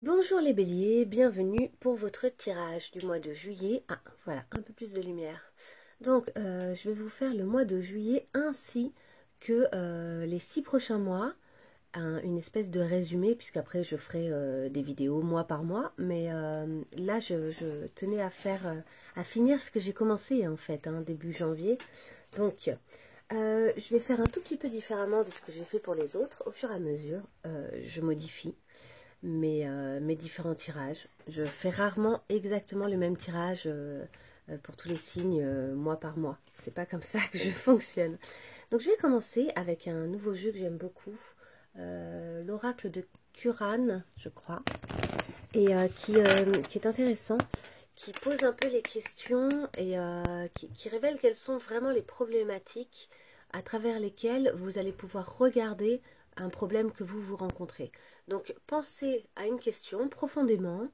Bonjour les béliers, bienvenue pour votre tirage du mois de juillet. Ah, voilà, un peu plus de lumière. Donc, je vais vous faire le mois de juillet ainsi que les 6 prochains mois. Une espèce de résumé, puisqu'après je ferai des vidéos mois par mois. Mais là, je tenais à finir ce que j'ai commencé en fait, début janvier. Donc, je vais faire un tout petit peu différemment de ce que j'ai fait pour les autres. Au fur et à mesure, je modifie mes différents tirages. Je fais rarement exactement le même tirage pour tous les signes mois par mois. C'est pas comme ça que je fonctionne. Donc je vais commencer avec un nouveau jeu que j'aime beaucoup, l'oracle de Curran, je crois, et qui est intéressant, qui pose un peu les questions et qui révèle quelles sont vraiment les problématiques à travers lesquelles vous allez pouvoir regarder un problème que vous rencontrez. Donc pensez à une question profondément,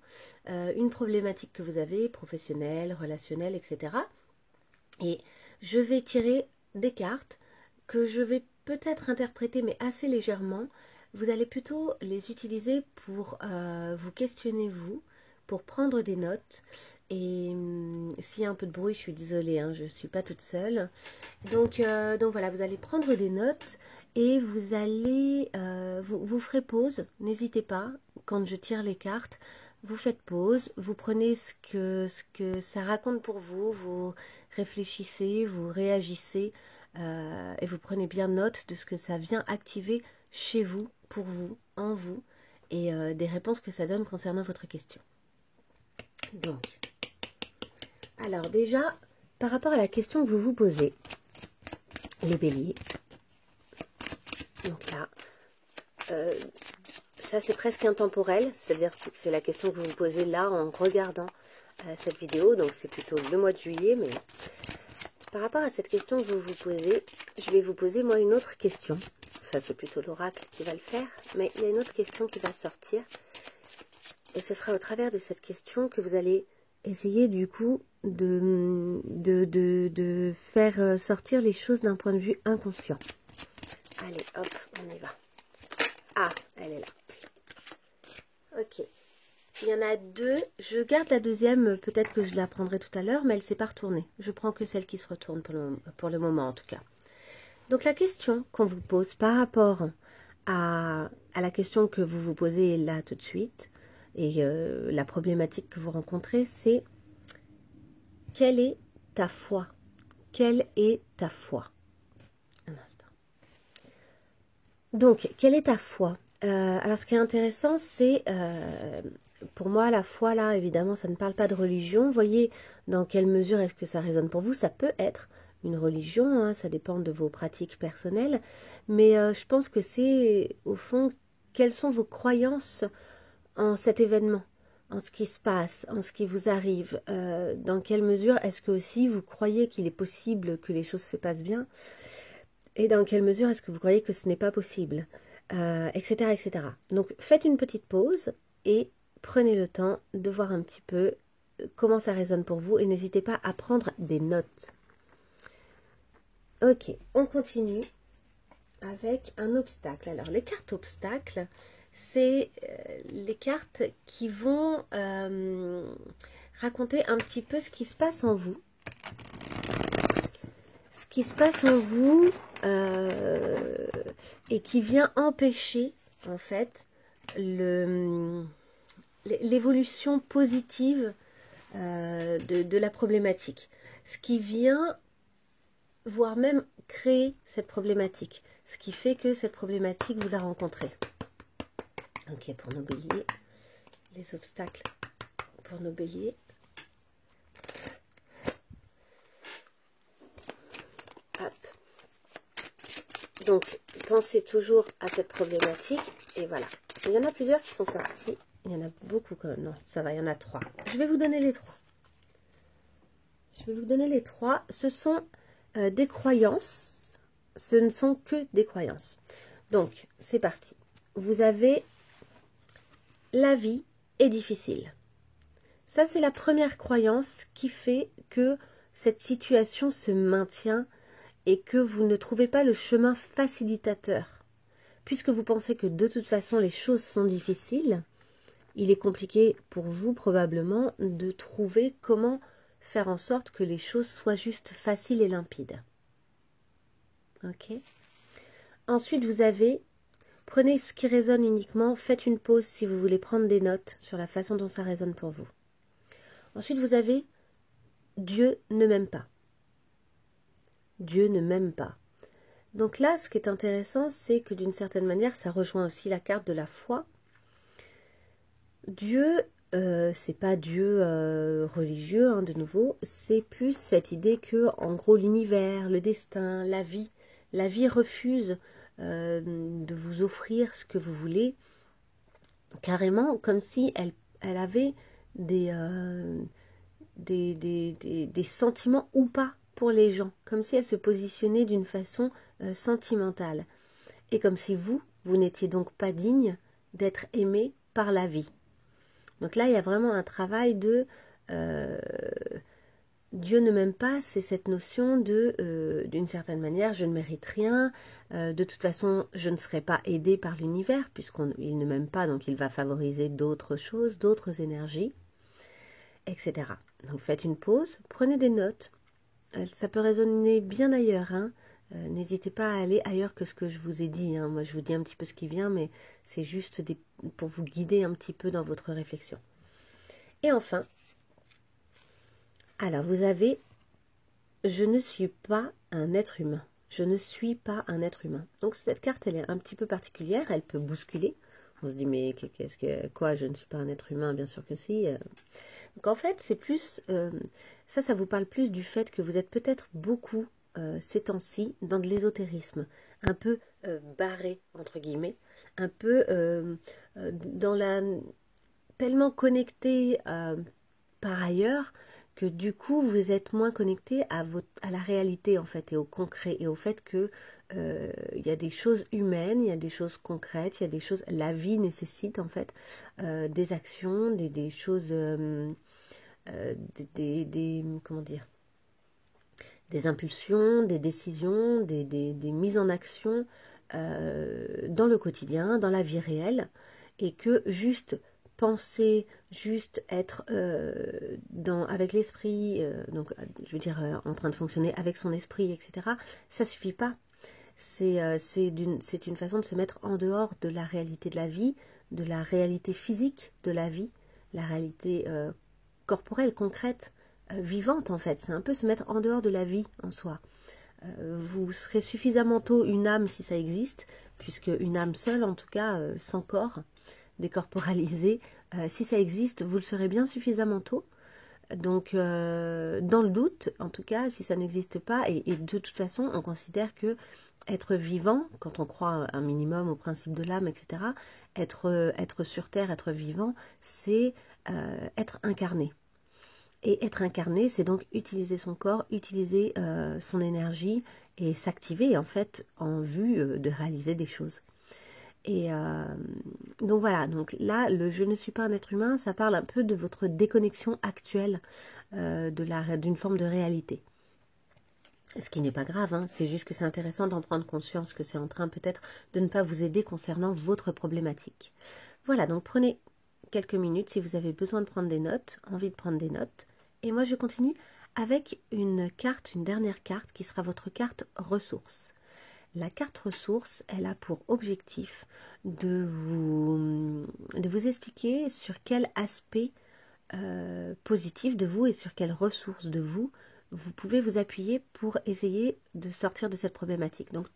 une problématique que vous avez, professionnelle, relationnelle, etc. Et je vais tirer des cartes que je vais peut-être interpréter, mais assez légèrement. Vous allez plutôt les utiliser pour vous questionner vous, pour prendre des notes. Et s'il y a un peu de bruit, je suis désolée, je ne suis pas toute seule. Donc voilà, vous allez prendre des notes et vous allez, vous ferez pause. N'hésitez pas, quand je tire les cartes, vous faites pause, vous prenez ce que ça raconte pour vous, vous réfléchissez, vous réagissez et vous prenez bien note de ce que ça vient activer chez vous, pour vous, en vous, et des réponses que ça donne concernant votre question. Donc, alors déjà, par rapport à la question que vous vous posez, les béliers, donc là, ça c'est presque intemporel, c'est-à-dire que c'est la question que vous vous posez là en regardant cette vidéo, donc c'est plutôt le mois de juillet, mais par rapport à cette question que vous vous posez, je vais vous poser moi une autre question. Enfin, c'est plutôt l'oracle qui va le faire, mais il y a une autre question qui va sortir. Et ce sera au travers de cette question que vous allez essayer du coup de faire sortir les choses d'un point de vue inconscient. Allez, hop, on y va. Ah, elle est là. Ok. Il y en a deux. Je garde la deuxième, peut-être que je la prendrai tout à l'heure, mais elle ne s'est pas retournée. Je prends que celle qui se retourne pour le moment en tout cas. Donc la question qu'on vous pose par rapport à la question que vous vous posez là tout de suite, et la problématique que vous rencontrez, c'est quelle est ta foi? Quelle est ta foi? Un instant. Donc, quelle est ta foi? Alors, ce qui est intéressant, c'est, pour moi, la foi, là, évidemment, ça ne parle pas de religion. Voyez dans quelle mesure est-ce que ça résonne pour vous. Ça peut être une religion, ça dépend de vos pratiques personnelles. Mais je pense que c'est, au fond, quelles sont vos croyances en cet événement, en ce qui se passe, en ce qui vous arrive. Dans quelle mesure est-ce que aussi vous croyez qu'il est possible que les choses se passent bien? Et dans quelle mesure est-ce que vous croyez que ce n'est pas possible, etc., etc. Donc faites une petite pause et prenez le temps de voir un petit peu comment ça résonne pour vous et n'hésitez pas à prendre des notes. Ok, on continue avec un obstacle. Alors les cartes obstacles, c'est les cartes qui vont raconter un petit peu ce qui se passe en vous. Ce qui se passe en vous et qui vient empêcher en fait l'évolution positive de la problématique. Ce qui vient, voire même créer cette problématique. Ce qui fait que cette problématique, vous la rencontrez. Ok, pour nos béliers, les obstacles pour nos béliers. Hop. Donc, pensez toujours à cette problématique. Et voilà. Il y en a plusieurs qui sont sortis. Il y en a beaucoup quand même. Non, ça va, il y en a 3. Je vais vous donner les 3. Je vais vous donner les 3. Ce sont des croyances. Ce ne sont que des croyances. Donc, c'est parti. Vous avez la vie est difficile. Ça, c'est la première croyance qui fait que cette situation se maintient et que vous ne trouvez pas le chemin facilitateur. Puisque vous pensez que de toute façon les choses sont difficiles, il est compliqué pour vous probablement de trouver comment faire en sorte que les choses soient juste faciles et limpides. Ok. Ensuite, vous avez, prenez ce qui résonne uniquement, faites une pause si vous voulez prendre des notes sur la façon dont ça résonne pour vous. Ensuite, vous avez Dieu ne m'aime pas. Dieu ne m'aime pas. Donc là, ce qui est intéressant, c'est que d'une certaine manière, ça rejoint aussi la carte de la foi. Dieu, c'est pas Dieu religieux, hein, de nouveau, c'est plus cette idée que, en gros, l'univers, le destin, la vie refuse de vous offrir ce que vous voulez, carrément comme si elle avait des sentiments ou pas pour les gens, comme si elle se positionnait d'une façon sentimentale, et comme si vous n'étiez donc pas digne d'être aimé par la vie. Donc là, il y a vraiment un travail de Dieu ne m'aime pas, c'est cette notion de, d'une certaine manière, je ne mérite rien, de toute façon, je ne serai pas aidé par l'univers, puisqu'il ne m'aime pas, donc il va favoriser d'autres choses, d'autres énergies, etc. Donc faites une pause, prenez des notes, ça peut résonner bien ailleurs, hein. N'hésitez pas à aller ailleurs que ce que je vous ai dit, hein. Moi je vous dis un petit peu ce qui vient, mais c'est juste pour vous guider un petit peu dans votre réflexion. Et enfin, alors vous avez « Je ne suis pas un être humain ». Je ne suis pas un être humain. Donc cette carte, elle est un petit peu particulière, elle peut bousculer. On se dit, mais quoi, je ne suis pas un être humain? Bien sûr que si. Donc en fait, c'est plus, ça vous parle plus du fait que vous êtes peut-être beaucoup ces temps-ci dans de l'ésotérisme, un peu barré, entre guillemets, un peu dans la... tellement connecté par ailleurs, que du coup, vous êtes moins connecté à la réalité, en fait, et au concret, et au fait que il y a des choses humaines, il y a des choses concrètes, il y a des choses... La vie nécessite, en fait, des actions, des choses... comment dire, des impulsions, des décisions, des mises en action dans le quotidien, dans la vie réelle, et que juste penser, juste être avec l'esprit, donc je veux dire en train de fonctionner avec son esprit, etc., ça suffit pas. C'est une façon de se mettre en dehors de la réalité de la vie, de la réalité physique de la vie, la réalité corporelle, concrète, vivante en fait. C'est un peu se mettre en dehors de la vie en soi. Vous serez suffisamment tôt une âme si ça existe, puisque une âme seule, en tout cas sans corps, décorporalisé, si ça existe, vous le serez bien suffisamment tôt. Donc, dans le doute, en tout cas, si ça n'existe pas, et de toute façon, on considère que être vivant, quand on croit un minimum au principe de l'âme, etc., être sur Terre, être vivant, c'est être incarné. Et être incarné, c'est donc utiliser son corps, utiliser son énergie et s'activer, en fait, en vue de réaliser des choses. Et donc voilà, donc là, le « je ne suis pas un être humain », ça parle un peu de votre déconnexion actuelle d'une forme de réalité. Ce qui n'est pas grave, hein, c'est juste que c'est intéressant d'en prendre conscience, que c'est en train peut-être de ne pas vous aider concernant votre problématique. Voilà, donc prenez quelques minutes si vous avez besoin de prendre des notes, envie de prendre des notes. Et moi, je continue avec une dernière carte qui sera votre carte ressources. La carte ressources, elle a pour objectif de vous expliquer sur quel aspect positif de vous et sur quelles ressources de vous pouvez vous appuyer pour essayer de sortir de cette problématique. Donc,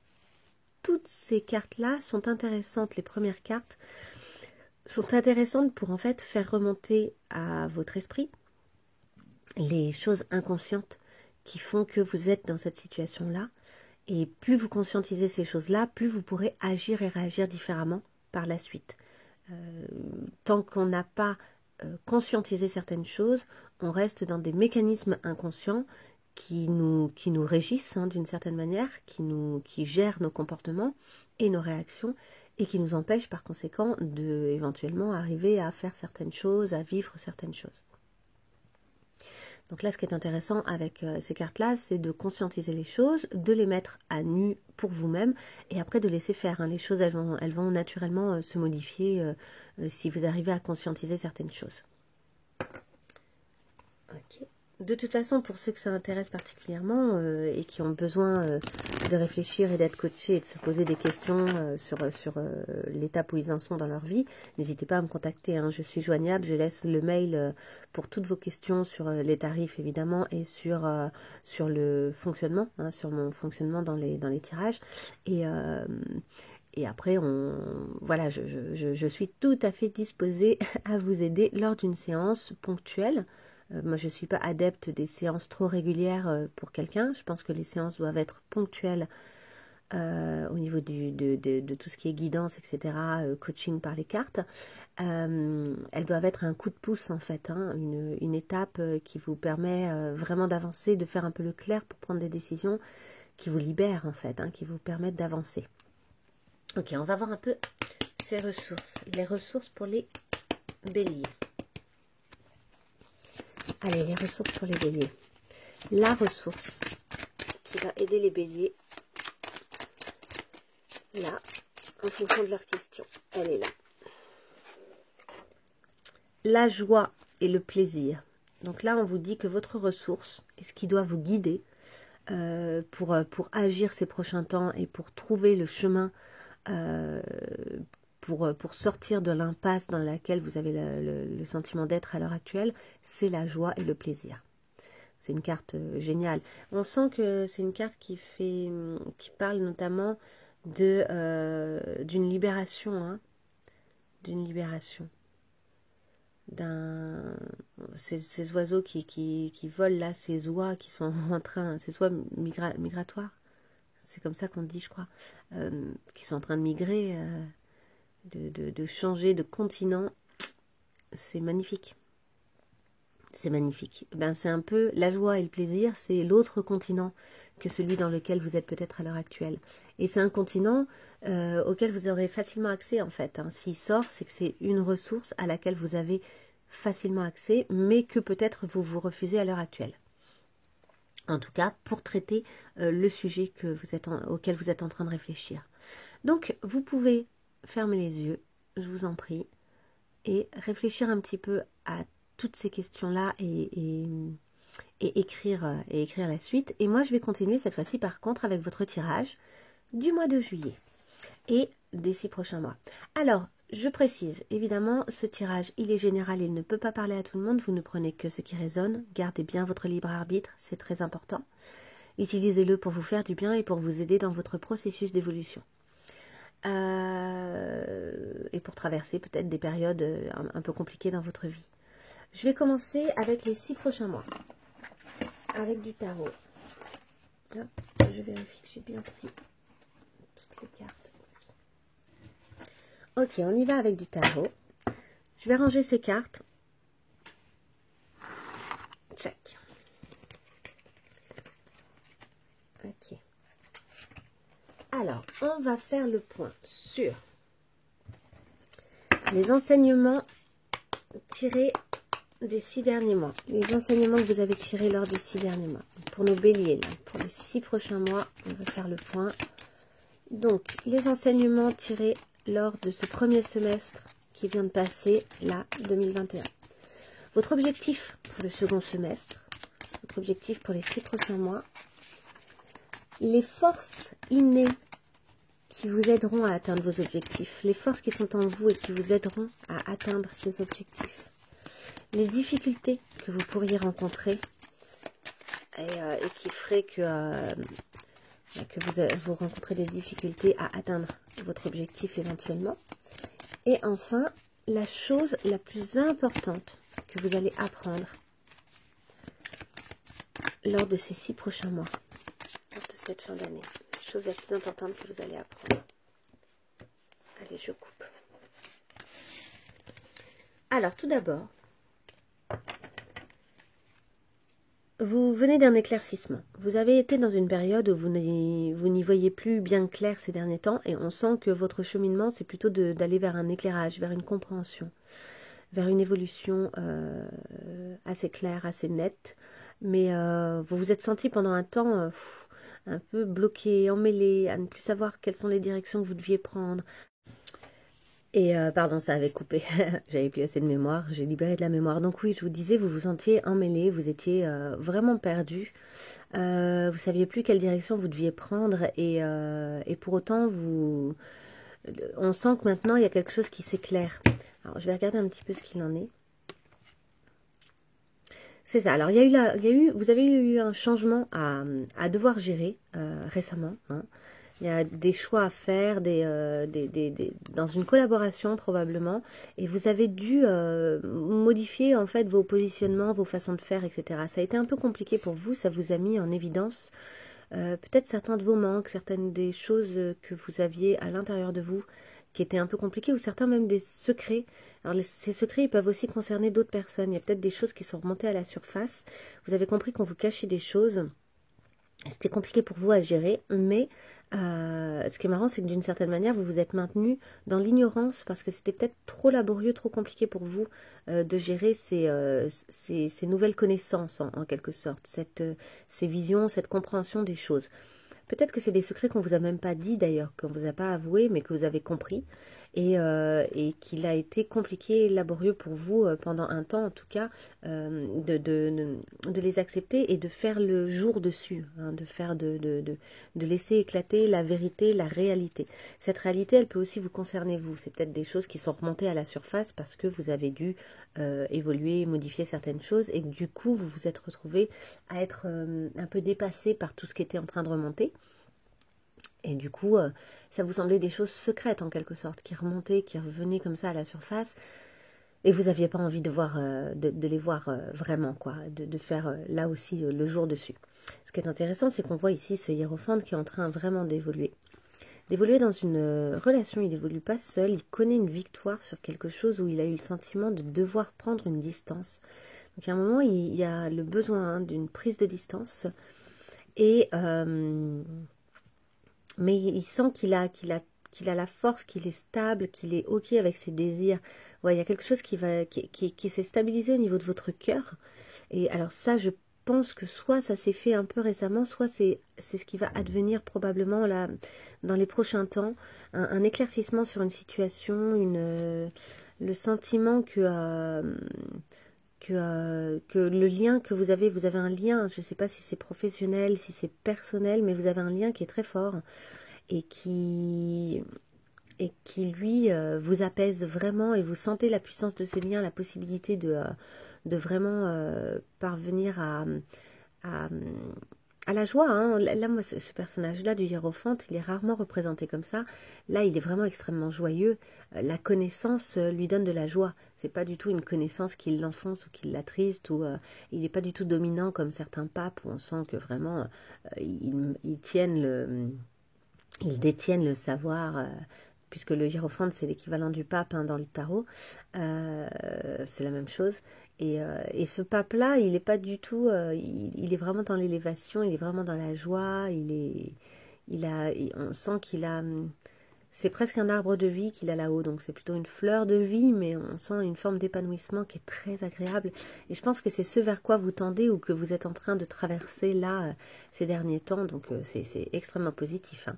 toutes ces cartes-là sont intéressantes. Les premières cartes sont intéressantes pour en fait faire remonter à votre esprit les choses inconscientes qui font que vous êtes dans cette situation-là. Et plus vous conscientisez ces choses-là, plus vous pourrez agir et réagir différemment par la suite. Tant qu'on n'a pas conscientisé certaines choses, on reste dans des mécanismes inconscients qui nous régissent, hein, d'une certaine manière, qui gèrent nos comportements et nos réactions, et qui nous empêchent par conséquent de éventuellement arriver à faire certaines choses, à vivre certaines choses. Donc là, ce qui est intéressant avec ces cartes-là, c'est de conscientiser les choses, de les mettre à nu pour vous-même, et après de laisser faire. Hein. Les choses, elles vont naturellement se modifier si vous arrivez à conscientiser certaines choses. Ok. De toute façon, pour ceux que ça intéresse particulièrement et qui ont besoin de réfléchir et d'être coachés et de se poser des questions sur l'étape où ils en sont dans leur vie, n'hésitez pas à me contacter. Hein. Je suis joignable, je laisse le mail pour toutes vos questions sur les tarifs évidemment et sur le fonctionnement, hein, sur mon fonctionnement dans les tirages. Et après, voilà, je suis tout à fait disposée à vous aider lors d'une séance ponctuelle. Moi, je ne suis pas adepte des séances trop régulières pour quelqu'un. Je pense que les séances doivent être ponctuelles au niveau de tout ce qui est guidance, etc., coaching par les cartes. Elles doivent être un coup de pouce, en fait, hein, une étape qui vous permet vraiment d'avancer, de faire un peu le clair pour prendre des décisions qui vous libèrent, en fait, hein, qui vous permettent d'avancer. Ok, on va voir un peu ces ressources. Les ressources pour les béliers. Allez, les ressources pour les béliers. La ressource qui va aider les béliers, là, en fonction de leurs questions, elle est là. La joie et le plaisir. Donc là, on vous dit que votre ressource est ce qui doit vous guider pour agir ces prochains temps et pour trouver le chemin pour sortir de l'impasse dans laquelle vous avez le sentiment d'être à l'heure actuelle, c'est la joie et le plaisir. C'est une carte géniale. On sent que c'est une carte qui parle notamment d'une libération, hein, d'une libération. Ces oiseaux qui volent là, ces oies qui sont en train, ces oies migratoires, c'est comme ça qu'on dit, je crois, qui sont en train de migrer, de changer de continent. C'est magnifique. C'est magnifique. Ben, c'est un peu la joie et le plaisir, c'est l'autre continent que celui dans lequel vous êtes peut-être à l'heure actuelle. Et c'est un continent auquel vous aurez facilement accès en fait. Hein. S'il sort, c'est que c'est une ressource à laquelle vous avez facilement accès, mais que peut-être vous refusez à l'heure actuelle. En tout cas, pour traiter le sujet auquel vous êtes en train de réfléchir. Donc, vous pouvez fermer les yeux, je vous en prie, et réfléchir un petit peu à toutes ces questions-là et écrire la suite. Et moi, je vais continuer cette fois-ci, par contre, avec votre tirage du mois de juillet et des 6 prochains mois. Alors, je précise, évidemment, ce tirage, il est général, il ne peut pas parler à tout le monde. Vous ne prenez que ce qui résonne. Gardez bien votre libre arbitre, c'est très important. Utilisez-le pour vous faire du bien et pour vous aider dans votre processus d'évolution. Et pour traverser peut-être des périodes un peu compliquées dans votre vie. Je vais commencer avec les 6 prochains mois, avec du tarot. Hop, je vérifie que j'ai bien pris toutes les cartes. Ok, on y va avec du tarot. Je vais ranger ces cartes. Check. Ok. Alors, on va faire le point sur les enseignements tirés des 6 derniers mois. Les enseignements que vous avez tirés lors des 6 derniers mois. Pour nos béliers, là, pour les 6 prochains mois, on va faire le point. Donc, les enseignements tirés lors de ce premier semestre qui vient de passer, là, 2021. Votre objectif pour le second semestre, votre objectif pour les 6 prochains mois, les forces innées qui vous aideront à atteindre vos objectifs, les forces qui sont en vous et qui vous aideront à atteindre ces objectifs, les difficultés que vous pourriez rencontrer et qui feraient que vous rencontrez des difficultés à atteindre votre objectif éventuellement. Et enfin, la chose la plus importante que vous allez apprendre lors de ces 6 prochains mois, lors de cette fin d'année. La chose la plus importante que vous allez apprendre. Allez, je coupe. Alors, tout d'abord, vous venez d'un éclaircissement. Vous avez été dans une période où vous n'y voyez plus bien clair ces derniers temps et on sent que votre cheminement, c'est plutôt d'aller vers un éclairage, vers une compréhension, vers une évolution assez claire, assez nette. Mais vous vous êtes senti pendant un temps un peu bloqué, emmêlé, à ne plus savoir quelles sont les directions que vous deviez prendre. Et pardon, ça avait coupé, j'avais plus assez de mémoire, j'ai libéré de la mémoire. Donc oui, je vous disais, vous vous sentiez emmêlé, vous étiez vraiment perdu. Vous saviez plus quelle direction vous deviez prendre et pour autant, on sent que maintenant, il y a quelque chose qui s'éclaire. Alors, je vais regarder un petit peu ce qu'il en est. C'est ça. Alors, vous avez eu un changement à devoir gérer récemment. Hein. Il y a des choix à faire, dans une collaboration probablement, et vous avez dû modifier en fait vos positionnements, vos façons de faire, etc. Ça a été un peu compliqué pour vous, ça vous a mis en évidence peut-être certains de vos manques, certaines des choses que vous aviez à l'intérieur de vous qui étaient un peu compliquées, ou certains même des secrets. Alors ces secrets, ils peuvent aussi concerner d'autres personnes. Il y a peut-être des choses qui sont remontées à la surface. Vous avez compris qu'on vous cachait des choses. C'était compliqué pour vous à gérer, mais ce qui est marrant, c'est que d'une certaine manière, vous vous êtes maintenu dans l'ignorance parce que c'était peut-être trop laborieux, trop compliqué pour vous de gérer ces nouvelles connaissances en quelque sorte, ces visions, cette compréhension des choses. Peut-être que c'est des secrets qu'on vous a même pas dit d'ailleurs, qu'on vous a pas avoué, mais que vous avez compris et qu'il a été compliqué et laborieux pour vous pendant un temps en tout cas de les accepter et de faire le jour dessus, hein, de laisser éclater la vérité, la réalité. Cette réalité, elle peut aussi vous concerner vous. C'est peut-être des choses qui sont remontées à la surface parce que vous avez dû évoluer, modifier certaines choses et du coup vous vous êtes retrouvé à être un peu dépassé par tout ce qui était en train de remonter. Et du coup, ça vous semblait des choses secrètes en quelque sorte, qui remontaient, qui revenaient comme ça à la surface. Et vous n'aviez pas envie de les voir vraiment, quoi, de faire là aussi le jour dessus. Ce qui est intéressant, c'est qu'on voit ici ce hiérophante qui est en train vraiment d'évoluer. D'évoluer dans une relation, il n'évolue pas seul, il connaît une victoire sur quelque chose où il a eu le sentiment de devoir prendre une distance. Donc à un moment, il y a le besoin d'une prise de distance et... mais il sent qu'il a la force, qu'il est stable, qu'il est OK avec ses désirs. Ouais, il y a quelque chose qui s'est stabilisé au niveau de votre cœur. Et alors ça, je pense que soit ça s'est fait un peu récemment, soit c'est ce qui va advenir probablement là dans les prochains temps. Un éclaircissement sur une situation, le sentiment que le lien que vous avez un lien, je ne sais pas si c'est professionnel, si c'est personnel, mais vous avez un lien qui est très fort et qui lui vous apaise vraiment et vous sentez la puissance de ce lien, la possibilité de vraiment parvenir à, à la joie. Hein. Là, moi, ce personnage-là du hiérophante, il est rarement représenté comme ça. Là, il est vraiment extrêmement joyeux. La connaissance lui donne de la joie. C'est pas du tout une connaissance qui l'enfonce ou qui l'attriste. Ou il n'est pas du tout dominant comme certains papes où on sent que vraiment ils détiennent le savoir. Puisque le hiérophante, c'est l'équivalent du pape hein, dans le tarot. C'est la même chose. Et ce pape-là, il n'est pas du tout... il est vraiment dans l'élévation, il est vraiment dans la joie. On sent qu'il a... C'est presque un arbre de vie qu'il a là-haut. Donc c'est plutôt une fleur de vie, mais on sent une forme d'épanouissement qui est très agréable. Et je pense que c'est ce vers quoi vous tendez ou que vous êtes en train de traverser là ces derniers temps. Donc c'est extrêmement positif. Hein.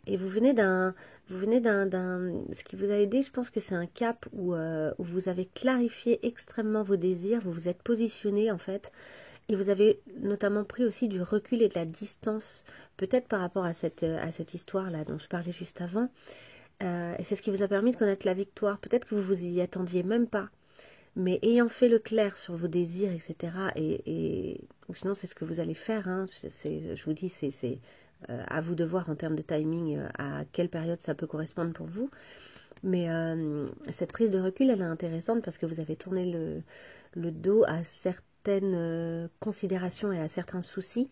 Et vous venez ce qui vous a aidé, je pense que c'est un cap où vous avez clarifié extrêmement vos désirs, vous vous êtes positionné en fait, et vous avez notamment pris aussi du recul et de la distance, peut-être par rapport à cette histoire-là dont je parlais juste avant, et c'est ce qui vous a permis de connaître la victoire. Peut-être que vous vous y attendiez même pas, mais ayant fait le clair sur vos désirs, etc., ou sinon c'est ce que vous allez faire, hein, je vous dis, c'est à vous de voir en termes de timing à quelle période ça peut correspondre pour vous. Mais cette prise de recul, elle est intéressante parce que vous avez tourné le dos à certaines considérations et à certains soucis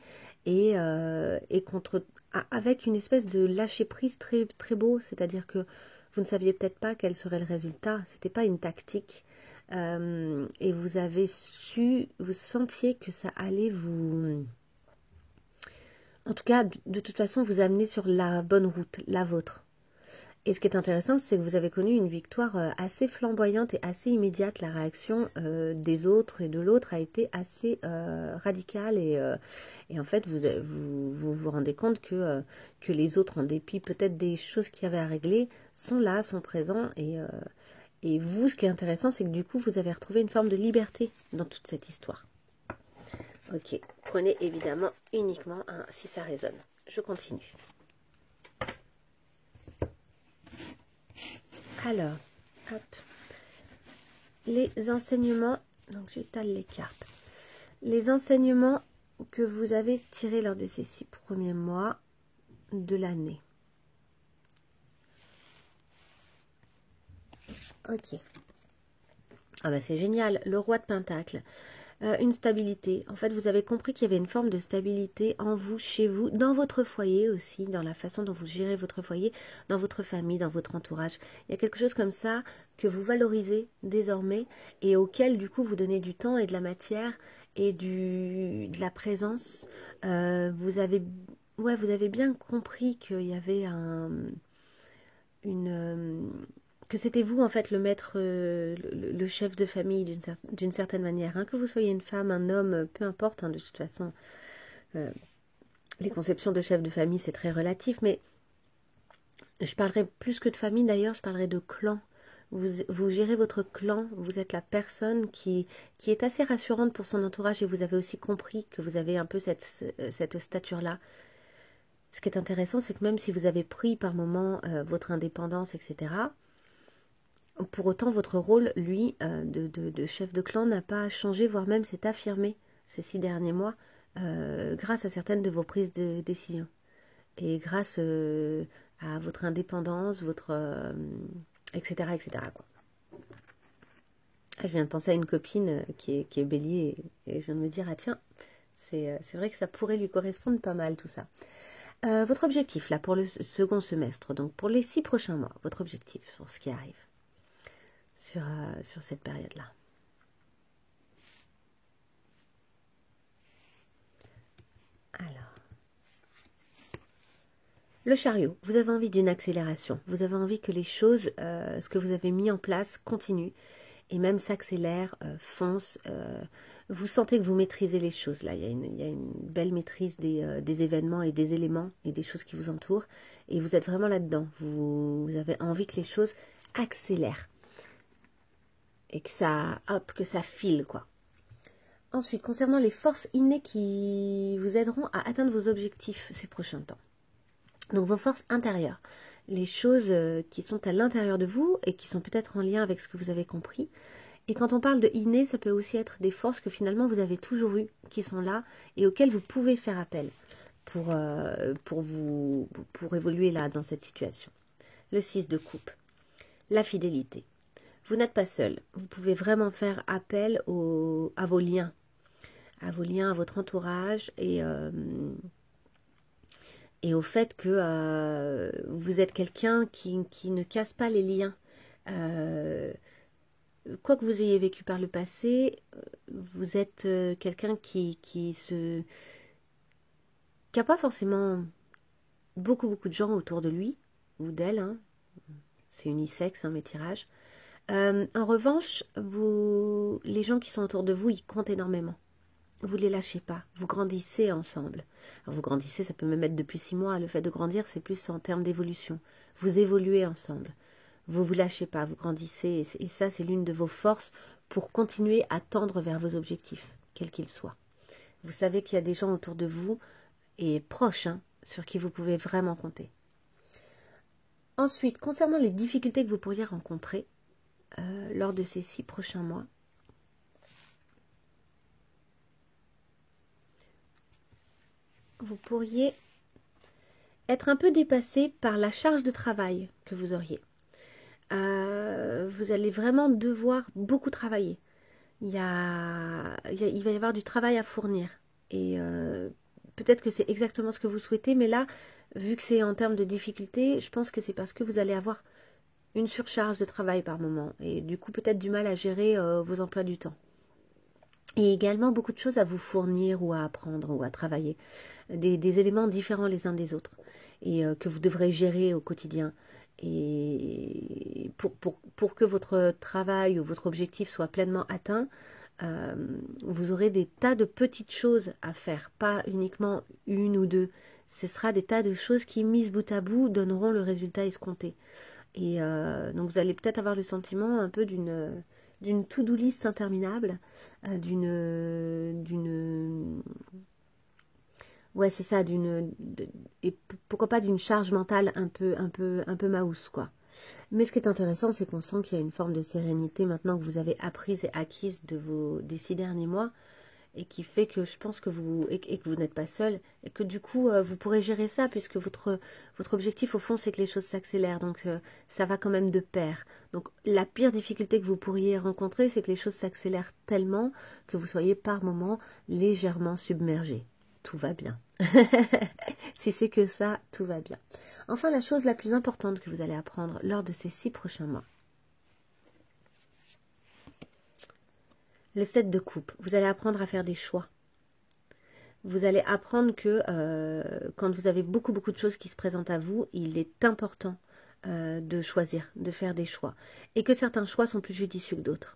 avec une espèce de lâcher prise très, très beau, c'est-à-dire que vous ne saviez peut-être pas quel serait le résultat, c'était pas une tactique. Et vous sentiez que ça allait vous... En tout cas, de toute façon, vous amener sur la bonne route, la vôtre. Et ce qui est intéressant, c'est que vous avez connu une victoire assez flamboyante et assez immédiate. La réaction des autres et de l'autre a été assez radicale. Et en fait, vous rendez compte que les autres, en dépit peut-être des choses qu'il y avait à régler, sont là, sont présents. Et vous, ce qui est intéressant, c'est que du coup, vous avez retrouvé une forme de liberté dans toute cette histoire. Ok, prenez évidemment uniquement un si ça résonne. Je continue. Alors, hop. Les enseignements, donc j'étale les cartes. Les enseignements que vous avez tirés lors de ces 6 premiers mois de l'année. Ok. Ah bah c'est génial, le roi de Pentacle. Une stabilité. En fait, vous avez compris qu'il y avait une forme de stabilité en vous, chez vous, dans votre foyer aussi, dans la façon dont vous gérez votre foyer, dans votre famille, dans votre entourage. Il y a quelque chose comme ça que vous valorisez désormais et auquel, du coup, vous donnez du temps et de la matière et de la présence. Vous avez bien compris qu'il y avait que c'était vous en fait le maître, le chef de famille d'une certaine manière, hein, que vous soyez une femme, un homme, peu importe, hein, de toute façon, les conceptions de chef de famille c'est très relatif, mais je parlerai plus que de famille d'ailleurs, je parlerai de clan. Vous gérez votre clan, vous êtes la personne qui est assez rassurante pour son entourage et vous avez aussi compris que vous avez un peu cette stature-là. Ce qui est intéressant, c'est que même si vous avez pris par moment votre indépendance, etc., pour autant, votre rôle, lui, de chef de clan n'a pas changé, voire même s'est affirmé ces 6 derniers mois grâce à certaines de vos prises de décision. Et grâce à votre indépendance, etc., etc., quoi. Je viens de penser à une copine qui est bélier et je viens de me dire, ah tiens, c'est vrai que ça pourrait lui correspondre pas mal tout ça. Votre objectif, là, pour le second semestre, donc pour les 6 prochains mois, votre objectif sur ce qui arrive. Sur cette période-là. Alors, le chariot, vous avez envie d'une accélération, vous avez envie que les choses, ce que vous avez mis en place, continuent et même s'accélèrent, foncent. Vous sentez que vous maîtrisez les choses là, il y a une belle maîtrise des événements et des éléments et des choses qui vous entourent et vous êtes vraiment là-dedans. Vous avez envie que les choses accélèrent. Et que ça file, quoi. Ensuite, concernant les forces innées qui vous aideront à atteindre vos objectifs ces prochains temps. Donc, vos forces intérieures. Les choses qui sont à l'intérieur de vous et qui sont peut-être en lien avec ce que vous avez compris. Et quand on parle de inné, ça peut aussi être des forces que finalement vous avez toujours eues, qui sont là et auxquelles vous pouvez faire appel pour évoluer là, dans cette situation. Le 6 de coupe. La fidélité. Vous n'êtes pas seul. Vous pouvez vraiment faire appel à vos liens, à votre entourage et au fait que vous êtes quelqu'un qui ne casse pas les liens. Quoi que vous ayez vécu par le passé, vous êtes quelqu'un qui n'a pas forcément beaucoup de gens autour de lui ou d'elle. Hein. C'est unisexe, hein, mes tirages. En revanche, les gens qui sont autour de vous, ils comptent énormément. Vous ne les lâchez pas. Vous grandissez ensemble. Alors vous grandissez, ça peut même être depuis 6 mois. Le fait de grandir, c'est plus en termes d'évolution. Vous évoluez ensemble. Vous ne vous lâchez pas, vous grandissez. Et ça, c'est l'une de vos forces pour continuer à tendre vers vos objectifs, quels qu'ils soient. Vous savez qu'il y a des gens autour de vous, et proches, hein, sur qui vous pouvez vraiment compter. Ensuite, concernant les difficultés que vous pourriez rencontrer, lors de ces 6 prochains mois. Vous pourriez être un peu dépassé par la charge de travail que vous auriez. Vous allez vraiment devoir beaucoup travailler. Il va y avoir du travail à fournir. Et peut-être que c'est exactement ce que vous souhaitez, mais là, vu que c'est en termes de difficulté, je pense que c'est parce que vous allez avoir une surcharge de travail par moment et du coup peut-être du mal à gérer vos emplois du temps. Et également beaucoup de choses à vous fournir ou à apprendre ou à travailler. Des éléments différents les uns des autres et que vous devrez gérer au quotidien. Et pour que votre travail ou votre objectif soit pleinement atteint, vous aurez des tas de petites choses à faire, pas uniquement une ou deux. Ce sera des tas de choses qui, mises bout à bout, donneront le résultat escompté. Et donc vous allez peut-être avoir le sentiment un peu d'une to-do list interminable, ouais, c'est ça, et pourquoi pas d'une charge mentale un peu mouse, quoi. Mais ce qui est intéressant, c'est qu'on sent qu'il y a une forme de sérénité maintenant que vous avez apprise et acquise des 6 derniers mois, et qui fait que je pense que vous n'êtes pas seul, et que du coup, vous pourrez gérer ça, puisque votre objectif, au fond, c'est que les choses s'accélèrent, donc ça va quand même de pair. Donc la pire difficulté que vous pourriez rencontrer, c'est que les choses s'accélèrent tellement que vous soyez par moments légèrement submergé. Tout va bien. Si c'est que ça, tout va bien. Enfin, la chose la plus importante que vous allez apprendre lors de ces 6 prochains mois. Le 7 de coupe. Vous allez apprendre à faire des choix. Vous allez apprendre que quand vous avez beaucoup de choses qui se présentent à vous, il est important de choisir, de faire des choix. Et que certains choix sont plus judicieux que d'autres.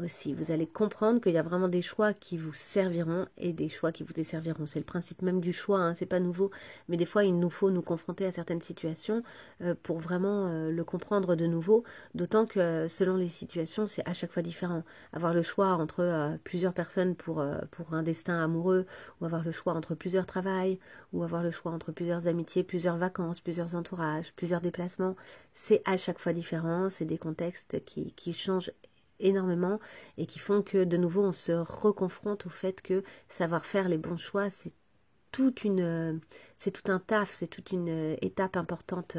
Aussi, vous allez comprendre qu'il y a vraiment des choix qui vous serviront et des choix qui vous desserviront. C'est le principe même du choix, hein, c'est pas nouveau, mais des fois il nous faut nous confronter à certaines situations pour vraiment le comprendre de nouveau, d'autant que selon les situations, c'est à chaque fois différent. Avoir le choix entre plusieurs personnes pour un destin amoureux, ou avoir le choix entre plusieurs travails, ou avoir le choix entre plusieurs amitiés, plusieurs vacances, plusieurs entourages, plusieurs déplacements, c'est à chaque fois différent, c'est des contextes qui changent énormément et qui font que de nouveau on se reconfronte au fait que savoir faire les bons choix, c'est tout un taf, c'est toute une étape importante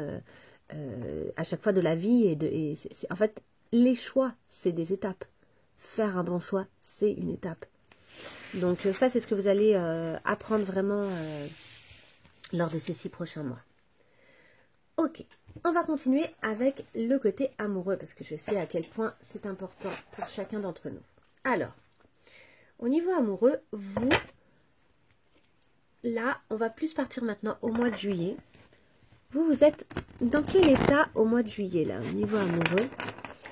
à chaque fois de la vie en fait les choix c'est des étapes, faire un bon choix c'est une étape. Donc ça c'est ce que vous allez apprendre vraiment lors de ces 6 prochains mois. Ok, on va continuer avec le côté amoureux parce que je sais à quel point c'est important pour chacun d'entre nous. Alors, au niveau amoureux, là, on va plus partir maintenant au mois de juillet. Vous êtes dans quel état au mois de juillet, là, au niveau amoureux?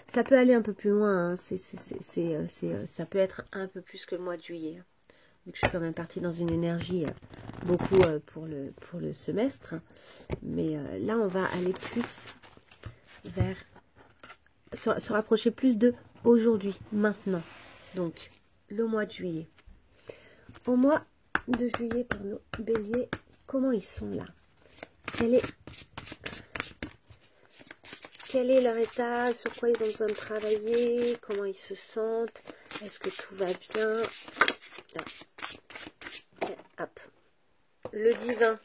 Ça peut aller un peu plus loin, hein. Ça peut être un peu plus que le mois de juillet. Vu que je suis quand même partie dans une énergie beaucoup pour le semestre. Mais là, on va aller plus vers... se rapprocher plus de aujourd'hui, maintenant. Donc, le mois de juillet. Au mois de juillet, pour nos béliers, comment ils sont là? Quel est leur état? Sur quoi ils ont besoin de travailler? Comment ils se sentent? Est-ce que tout va bien? Là. Et hop. Le divin.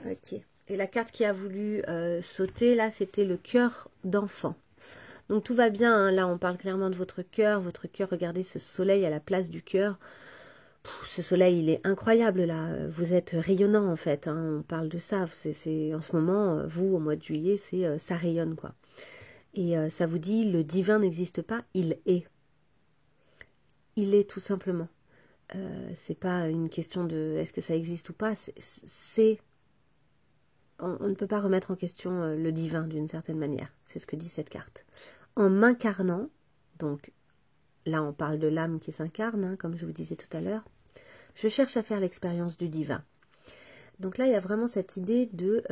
Ok. Et la carte qui a voulu sauter, là, c'était le cœur d'enfant. Donc tout va bien, hein. Là, on parle clairement de votre cœur. Votre cœur, regardez ce soleil à la place du cœur. Ce soleil, il est incroyable, là. Vous êtes rayonnant, en fait, hein. On parle de ça. En ce moment, vous, au mois de juillet, ça rayonne, quoi. Et ça vous dit, le divin n'existe pas, il est. Il est, tout simplement. C'est pas une question de est-ce que ça existe ou pas, on ne peut pas remettre en question le divin d'une certaine manière, c'est ce que dit cette carte. En m'incarnant, donc là on parle de l'âme qui s'incarne, hein, comme je vous disais tout à l'heure, je cherche à faire l'expérience du divin. Donc là il y a vraiment cette idée de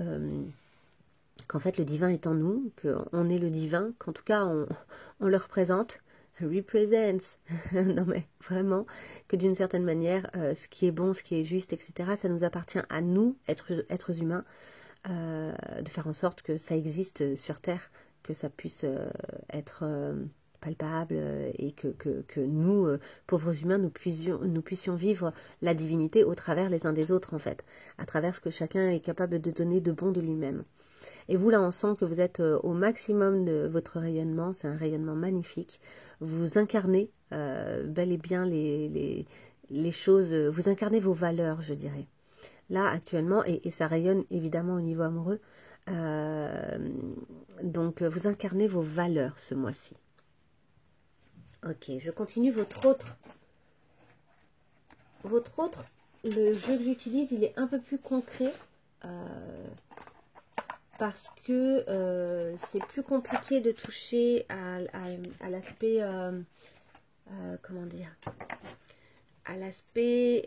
qu'en fait le divin est en nous, qu'on est le divin, qu'en tout cas on le représente, represents, non mais vraiment, que d'une certaine manière, ce qui est bon, ce qui est juste, etc., ça nous appartient à nous, êtres humains, de faire en sorte que ça existe sur Terre, que ça puisse être palpable et que nous, pauvres humains, nous puissions vivre la divinité au travers les uns des autres, en fait, à travers ce que chacun est capable de donner de bon de lui-même. Et vous, là, on sent que vous êtes au maximum de votre rayonnement. C'est un rayonnement magnifique. Vous incarnez bel et bien les choses. Vous incarnez vos valeurs, je dirais. Là, actuellement, et ça rayonne évidemment au niveau amoureux. Donc, vous incarnez vos valeurs ce mois-ci. Ok, je continue. Votre autre, le jeu que j'utilise, il est un peu plus concret. parce que c'est plus compliqué de toucher à l'aspect, comment dire, à l'aspect,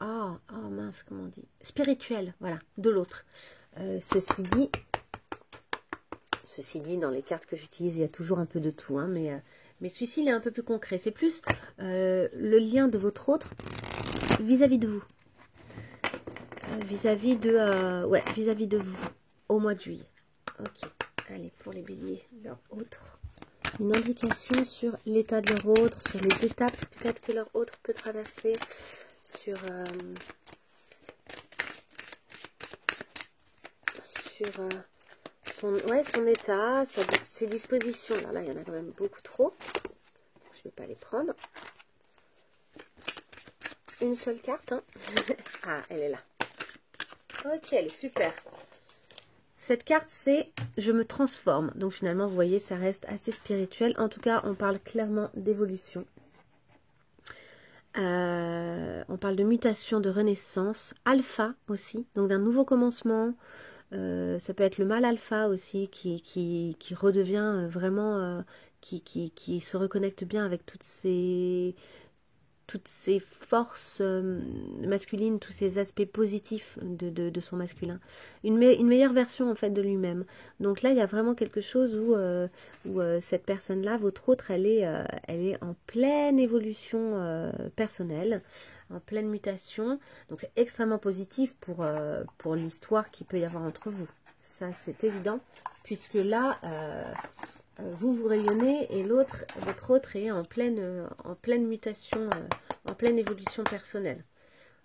mince, comment on dit, spirituel, voilà, de l'autre. Ceci dit, dans les cartes que j'utilise, il y a toujours un peu de tout, hein, mais celui-ci, il est un peu plus concret. C'est plus le lien de votre autre vis-à-vis de vous. Vis-à-vis de vous, au mois de juillet. Ok, allez, pour les béliers, leur autre. Une indication sur l'état de leur autre, sur les étapes peut-être que leur autre peut traverser, sur son état, ses dispositions. Alors là, il y en a quand même beaucoup trop. Je ne vais pas les prendre. Une seule carte. Hein. Ah, elle est là. Ok, elle est super. Cette carte, c'est « Je me transforme ». Donc finalement, vous voyez, ça reste assez spirituel. En tout cas, on parle clairement d'évolution. On parle de mutation, de renaissance. Alpha aussi, donc d'un nouveau commencement. Ça peut être le mâle alpha aussi qui redevient vraiment, qui se reconnecte bien avec toutes ces forces masculines, tous ces aspects positifs de son masculin. Une meilleure version en fait de lui-même. Donc là, il y a vraiment quelque chose où cette personne-là, votre autre, elle est en pleine évolution personnelle, en pleine mutation. Donc c'est extrêmement positif pour l'histoire qu'il peut y avoir entre vous. Ça, c'est évident, puisque là... vous rayonnez et votre autre est en pleine mutation, en pleine évolution personnelle.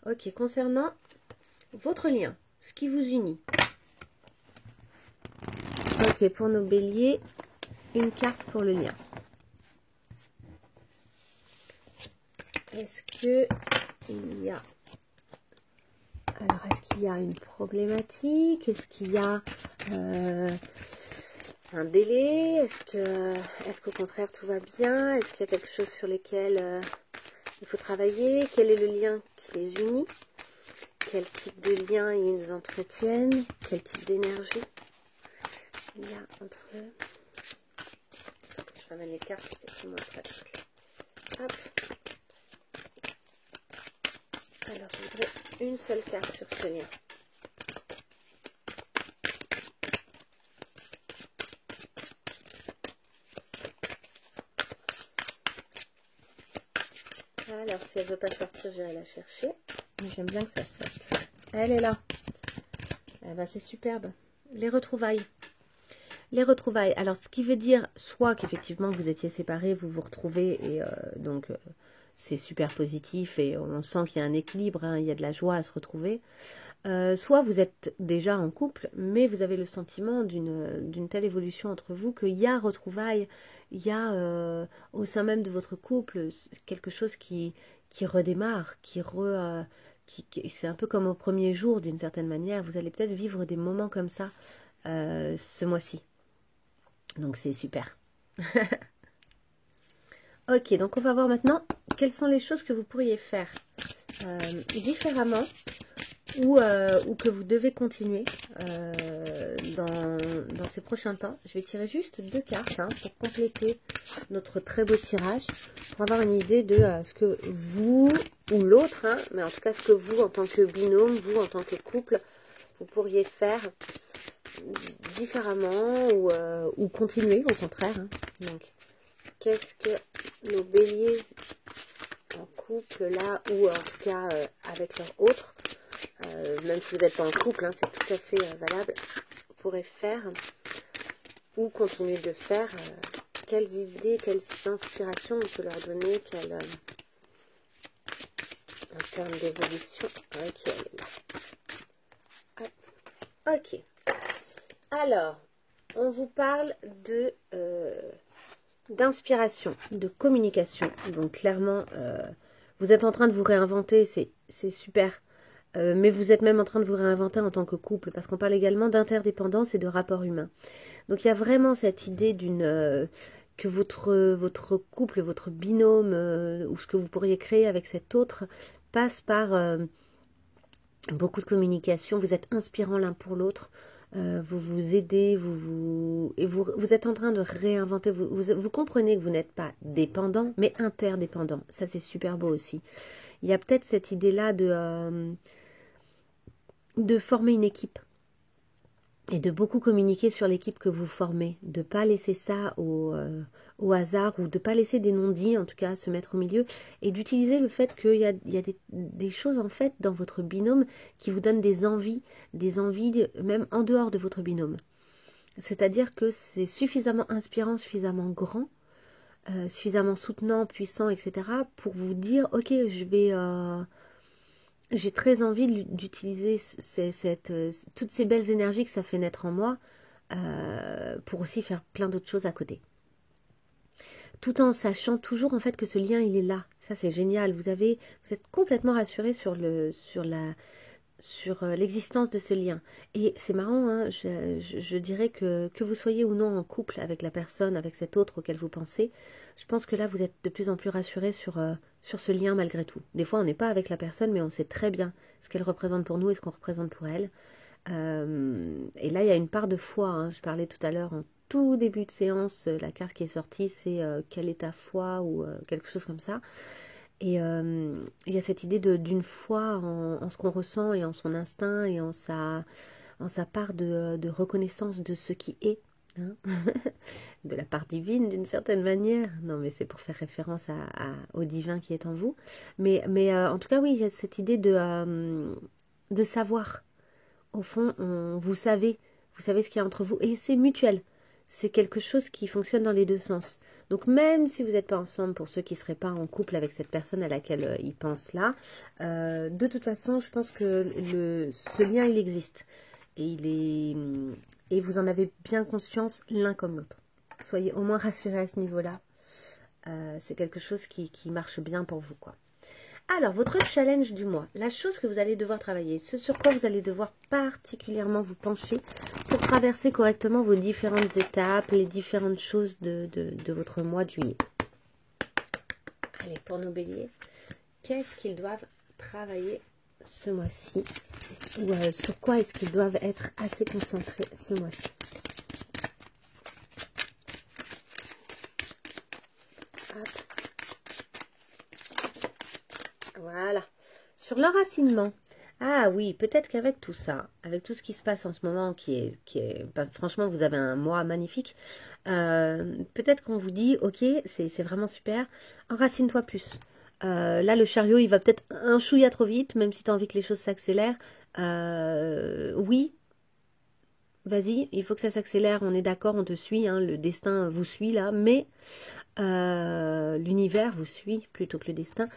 Ok, concernant votre lien, ce qui vous unit. Ok, pour nos béliers, une carte pour le lien. Est-ce qu'il y a une problématique? Est-ce qu'il y a un délai? Est-ce qu'au contraire tout va bien? Est-ce qu'il y a quelque chose sur lequel il faut travailler? Quel est le lien qui les unit? Quel type de lien ils entretiennent? Quel type d'énergie il y a entre eux? Je ramène les cartes parce que c'est moins pratique. Hop. Alors je voudrais une seule carte sur ce lien. Alors, si elle ne veut pas sortir, j'irai la chercher. J'aime bien que ça sorte. Elle est là. Eh ben, c'est superbe. Les retrouvailles. Les retrouvailles. Alors, ce qui veut dire soit qu'effectivement, vous étiez séparés, vous vous retrouvez, et donc, c'est super positif, et on sent qu'il y a un équilibre, hein, il y a de la joie à se retrouver. Soit vous êtes déjà en couple, mais vous avez le sentiment d'une telle évolution entre vous qu'il y a retrouvailles, il y a au sein même de votre couple quelque chose qui redémarre, c'est un peu comme au premier jour d'une certaine manière. Vous allez peut-être vivre des moments comme ça ce mois-ci. Donc c'est super. Ok, donc on va voir maintenant quelles sont les choses que vous pourriez faire différemment ou que vous devez continuer dans ces prochains temps. Je vais tirer juste 2 cartes hein, pour compléter notre très beau tirage, pour avoir une idée de ce que vous ou l'autre, hein, mais en tout cas ce que vous en tant que binôme, vous en tant que couple, vous pourriez faire différemment ou continuer au contraire. Hein. Donc, qu'est-ce que nos béliers en couple là, ou en tout cas avec leur autre, même si vous n'êtes pas en couple, hein, c'est tout à fait valable, pourrait faire ou continuer de faire, quelles idées, quelles inspirations on peut leur donner, en termes d'évolution. Ok, elle est là. Hop. Ok. Alors, on vous parle d'inspiration, de communication. Donc clairement, vous êtes en train de vous réinventer, c'est super. Mais vous êtes même en train de vous réinventer en tant que couple, parce qu'on parle également d'interdépendance et de rapport humain. Donc il y a vraiment cette idée que votre couple, votre binôme, ou ce que vous pourriez créer avec cet autre, passe par beaucoup de communication, vous êtes inspirants l'un pour l'autre, vous vous aidez, vous êtes en train de réinventer, vous comprenez que vous n'êtes pas dépendant, mais interdépendant. Ça, c'est super beau aussi. Il y a peut-être cette idée-là de former une équipe et de beaucoup communiquer sur l'équipe que vous formez, de ne pas laisser ça au hasard ou de ne pas laisser des non-dits en tout cas se mettre au milieu et d'utiliser le fait qu'il y a des choses en fait dans votre binôme qui vous donnent des envies même en dehors de votre binôme. C'est-à-dire que c'est suffisamment inspirant, suffisamment grand, suffisamment soutenant, puissant, etc. pour vous dire ok j'ai très envie d'utiliser toutes ces belles énergies que ça fait naître en moi pour aussi faire plein d'autres choses à côté. Tout en sachant toujours en fait que ce lien il est là. Ça c'est génial. Vous êtes complètement rassuré sur l'existence de ce lien. Et c'est marrant, hein, je dirais que vous soyez ou non en couple avec la personne, avec cet autre auquel vous pensez, je pense que là vous êtes de plus en plus rassuré sur ce lien malgré tout. Des fois on n'est pas avec la personne mais on sait très bien ce qu'elle représente pour nous et ce qu'on représente pour elle. Et là il y a une part de foi, hein. Je parlais tout à l'heure en tout début de séance, la carte qui est sortie c'est quelle est ta foi ou quelque chose comme ça. Et il y a cette idée d'une foi en ce qu'on ressent et en son instinct et en sa part de reconnaissance de ce qui est, hein. De la part divine d'une certaine manière. Non mais c'est pour faire référence au divin qui est en vous. Mais en tout cas oui, il y a cette idée de savoir. Au fond, vous savez ce qu'il y a entre vous et c'est mutuel. C'est quelque chose qui fonctionne dans les deux sens. Donc même si vous n'êtes pas ensemble, pour ceux qui ne seraient pas en couple avec cette personne à laquelle ils pensent là, de toute façon, je pense que ce lien, il existe. Et vous en avez bien conscience l'un comme l'autre. Soyez au moins rassurés à ce niveau-là. C'est quelque chose qui marche bien pour vous, quoi. Alors, votre challenge du mois, la chose que vous allez devoir travailler, ce sur quoi vous allez devoir particulièrement vous pencher pour traverser correctement vos différentes étapes, les différentes choses de votre mois de juillet. Allez, pour nos béliers, qu'est-ce qu'ils doivent travailler ce mois-ci? Ou sur quoi est-ce qu'ils doivent être assez concentrés ce mois-ci? Voilà. Sur l'enracinement. Ah oui, peut-être qu'avec tout ça, avec tout ce qui se passe en ce moment, franchement, vous avez un mois magnifique, peut-être qu'on vous dit, ok, c'est vraiment super, enracine-toi plus. Là, le chariot, il va peut-être un chouïa trop vite, même si tu as envie que les choses s'accélèrent. Oui, vas-y, il faut que ça s'accélère, on est d'accord, on te suit, hein, le destin vous suit là, mais l'univers vous suit plutôt que le destin.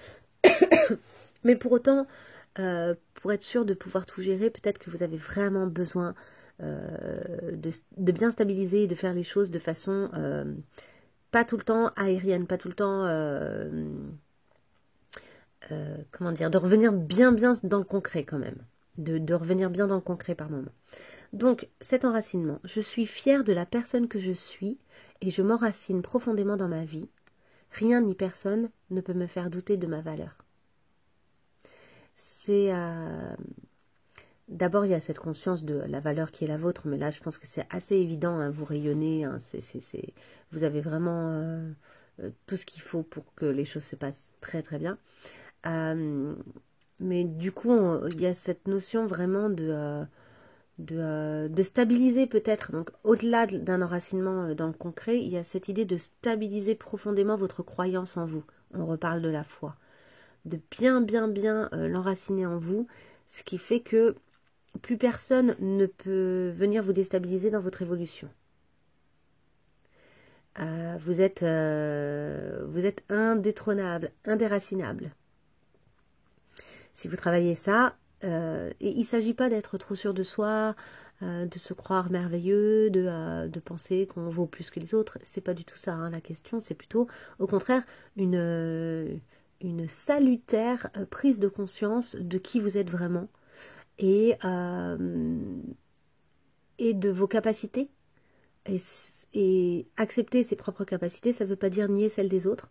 Mais pour autant, pour être sûr de pouvoir tout gérer, peut-être que vous avez vraiment besoin de bien stabiliser et de faire les choses de façon pas tout le temps aérienne, pas tout le temps, comment dire, de revenir bien dans le concret quand même, de revenir bien dans le concret par moment. Donc cet enracinement, je suis fière de la personne que je suis et je m'enracine profondément dans ma vie. Rien ni personne ne peut me faire douter de ma valeur. C'est d'abord il y a cette conscience de la valeur qui est la vôtre, mais là je pense que c'est assez évident, hein, vous rayonnez, hein, vous avez vraiment tout ce qu'il faut pour que les choses se passent très très bien. Mais du coup il y a cette notion vraiment de stabiliser peut-être, donc au-delà d'un enracinement dans le concret, il y a cette idée de stabiliser profondément votre croyance en vous. On reparle de la foi. De bien l'enraciner en vous, ce qui fait que plus personne ne peut venir vous déstabiliser dans votre évolution. Vous êtes indétrônable, indéracinable. Si vous travaillez ça, et il ne s'agit pas d'être trop sûr de soi, de se croire merveilleux, de penser qu'on vaut plus que les autres, c'est pas du tout ça, hein, la question, c'est plutôt au contraire une salutaire prise de conscience de qui vous êtes vraiment et de vos capacités. Et accepter ses propres capacités, ça ne veut pas dire nier celles des autres.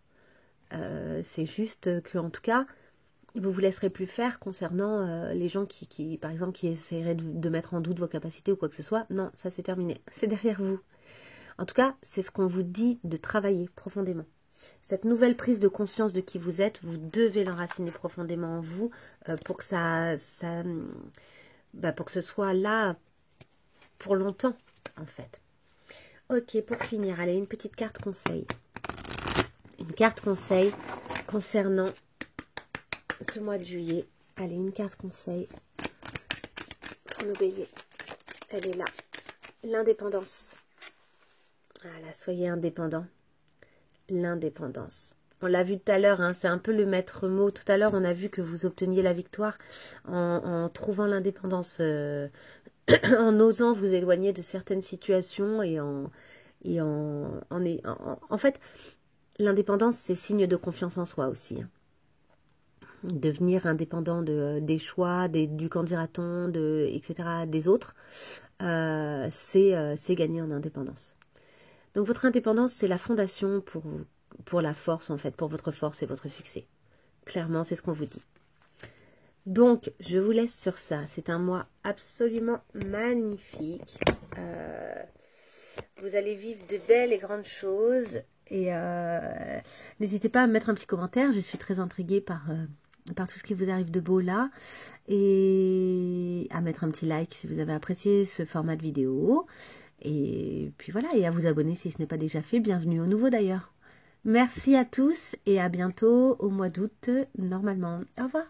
C'est juste qu'en tout cas, vous vous laisserez plus faire concernant les gens qui, par exemple, qui essaieraient de mettre en doute vos capacités ou quoi que ce soit. Non, ça c'est terminé, c'est derrière vous. En tout cas, c'est ce qu'on vous dit de travailler profondément. Cette nouvelle prise de conscience de qui vous êtes, vous devez l'enraciner profondément en vous pour que pour que ce soit là pour longtemps, en fait. Ok, pour finir, allez, une petite carte conseil. Une carte conseil concernant ce mois de juillet. Allez, une carte conseil pour nous bélier. Elle est là. L'indépendance. Voilà, soyez indépendants. L'indépendance. On l'a vu tout à l'heure, hein, c'est un peu le maître mot. Tout à l'heure, on a vu que vous obteniez la victoire en trouvant l'indépendance, en osant vous éloigner de certaines situations et en fait, l'indépendance, c'est signe de confiance en soi aussi. Hein. Devenir indépendant des choix, du qu'en dira-t-on, etc., des autres, c'est gagner en indépendance. Donc votre indépendance, c'est la fondation pour la force, en fait, pour votre force et votre succès. Clairement, c'est ce qu'on vous dit. Donc, je vous laisse sur ça. C'est un mois absolument magnifique. Vous allez vivre de belles et grandes choses. Et n'hésitez pas à me mettre un petit commentaire. Je suis très intriguée par tout ce qui vous arrive de beau là. Et à mettre un petit like si vous avez apprécié ce format de vidéo. Et puis voilà, et à vous abonner si ce n'est pas déjà fait. Bienvenue au nouveau d'ailleurs. Merci à tous et à bientôt au mois d'août normalement. Au revoir.